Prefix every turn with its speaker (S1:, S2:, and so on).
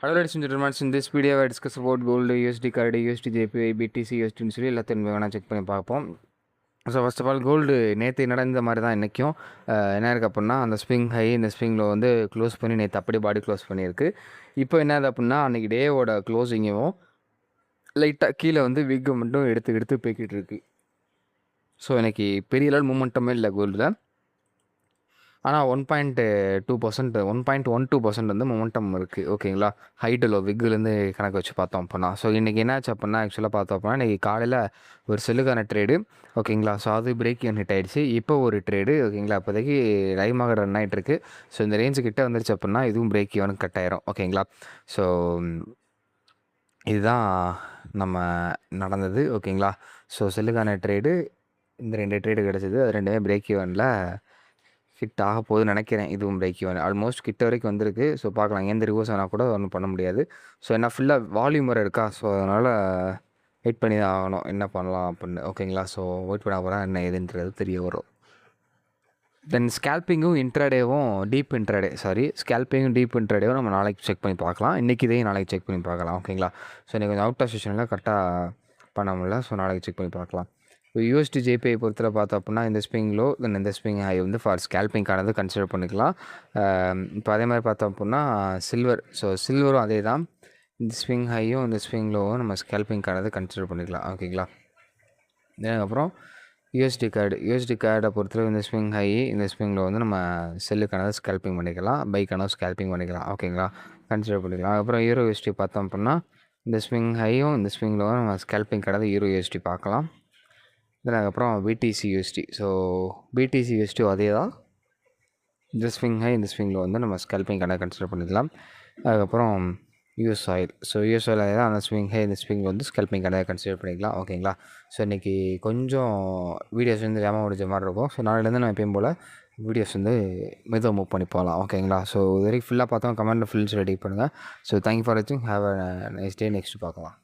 S1: Hello ladies and gentlemen, in this video I discuss about gold, USD card, USD JPY, BTC, USD சொல்லி எல்லாத்தையும் வேணால் check பண்ணி பார்ப்போம். So first of all gold நேற்று நடந்த மாதிரி தான் இன்றைக்கும் என்ன இருக்குது அப்படின்னா அந்த ஸ்விங் ஹை இந்த ஸ்விங்கில் வந்து க்ளோஸ் பண்ணி நேற்று அப்படியே பாடி க்ளோஸ் பண்ணியிருக்கு. இப்போ என்னது அப்படின்னா அன்றைக்கி டேவோட க்ளோஸிங்கும் லைட்டாக கீழே வந்து விக்கு மட்டும் எடுத்து போய்கிட்டு இருக்குது. ஸோ எனக்கு பெரிய லெவல் மூமெண்ட்டமே இல்லை கோல்டில். ஆனால் 1.2% 1.12% வந்து மொமெண்டம் இருக்குது. ஓகேங்களா, ஹைட்டில் விக்குலேருந்து கணக்கு வச்சு பார்த்தோம் அப்படின்னா. ஸோ இன்றைக்கி என்னாச்சு அப்படின்னா ஆக்சுவலாக பார்த்தோம் அப்படின்னா இன்றைக்கி காலையில் ஒரு செல்லுக்கான ட்ரேடு. ஓகேங்களா, ஸோ அது பிரேக் ஹிட் ஆகிடுச்சு. இப்போ ஒரு ட்ரேடு. ஓகேங்களா, இப்போதைக்கு லைமாக ரன் ஆகிட்டுருக்கு. ஸோ இந்த ரேஞ்சு கிட்டே வந்துருச்சு அப்படின்னா இதுவும் பிரேக் ஈவனுக்கு கட் ஆயிரும். ஓகேங்களா, ஸோ இதுதான் நம்ம நடந்தது. ஓகேங்களா, ஸோ செல்லுக்கான ட்ரேடு இந்த 2 ட்ரேடு கிடச்சிது. அது ரெண்டுமே பிரேக் ஈவனில் ஹிட் ஆக போகுதுன்னு நினைக்கிறேன். இதுவும் பிரேக் ஈவன் ஆல்மோஸ்ட் கிட்ட வரைக்கும் வந்திருக்கு. ஸோ பார்க்கலாம், எந்த ரிவர்ஸ் ஆனால் கூட ஒன்றும் பண்ண முடியாது. ஸோ என்ன ஃபுல்லாக வால்யூம் வர இருக்கா, ஸோ அதனால் வெயிட் பண்ணி தான் ஆகணும் என்ன பண்ணலாம் அப்படின்னு. ஓகேங்களா, ஸோ வெயிட் பண்ண போகிறேன் என்ன ஏதுன்றது தெரிய வரும். தென் ஸ்கேல்பிங்கும் இன்ட்ராடேவும் ஸ்கேல்பிங்கும் டீப் இன்ட்ராடேவும் நம்ம நாளைக்கு செக் பண்ணி பார்க்கலாம். இன்றைக்கி இதையும் நாளைக்கு செக் பண்ணி பார்க்கலாம். ஓகேங்களா, ஸோ இன்றைக்கி கொஞ்சம் அவுட் ஆஃப் செஷனில் கரெக்டாக பண்ண முடியல. ஸோ நாளைக்கு செக் பண்ணி பார்க்கலாம். இப்போ யூஎஸ்டி ஜேபிஐ பொறுத்தவரை பார்த்தோம் அப்படின்னா இந்த ஸ்விங் லோ தென் இந்த ஸ்விங் ஹை வந்து ஃபார் ஸ்கேல்பிங்கானது கன்சிடர் பண்ணிக்கலாம். இப்போ அதே மாதிரி பார்த்தோம் அப்படின்னா சில்வரும் அதே தான். இந்த ஸ்விங் ஹையும் இந்த ஸ்விங் லோவும் நம்ம ஸ்கேல்பிங்கானது கன்சிடர் பண்ணிக்கலாம். ஓகேங்களா, அதுக்கப்புறம் யூஎஸ்டி கார்டை பொறுத்தவரை இந்த ஸ்விங் ஹை இந்த ஸ்விங் லோ வந்து நம்ம செல்லுக்கானது ஸ்கேல்பிங் பண்ணிக்கலாம், பைக்கானது ஸ்கேல்பிங் பண்ணிக்கலாம். ஓகேங்களா, கன்சிடர் பண்ணிக்கலாம். அதுக்கப்புறம் யூரோ யூஎஸ்டி பார்த்தோம் அப்படின்னா இந்த ஸ்விங் ஹையும் இந்த ஸ்விங் லோவும் நம்ம ஸ்கேல்பிங்கானது யூரோ யூஎஸ்டி பார்க்கலாம். தென் அதுக்கப்புறம் பிடிசி யூஎஸ்டி. ஸோ பிடிசி யூஎஸ்டியும் அதே தான். இந்த ஸ்விங் ஹை இந்த ஸ்விங்கில் வந்து நம்ம ஸ்கேல்பிங் கணக்கு கன்சிடர் பண்ணிக்கலாம். அதுக்கப்புறம் US oil. So US oil அதே தான். அந்த ஸ்விங் ஹை இந்த ஸ்விங்கில் வந்து ஸ்கேல்பிங் கணக்கு கன்சிடர் பண்ணிக்கலாம். ஓகேங்களா, ஸோ இன்றைக்கி கொஞ்சம் வீடியோஸ் வந்து வேகமாக முடிஞ்ச மாதிரி இருக்கும். ஸோ நாளையிலேருந்து நான் எப்பயும் போல் வீடியோஸ் வந்து மெதுவாக மூவ் பண்ணி போகலாம். ஓகேங்களா, ஸோ இது வரைக்கும் ஃபுல்லாக பார்த்தோம். கமெண்ட்டில் ஃபுல்ஸ் ரெடி பண்ணுங்கள். ஸோ தேங்க்யூ ஃபார் வாட்சிங். Have a nice day. Next பார்க்கலாம்.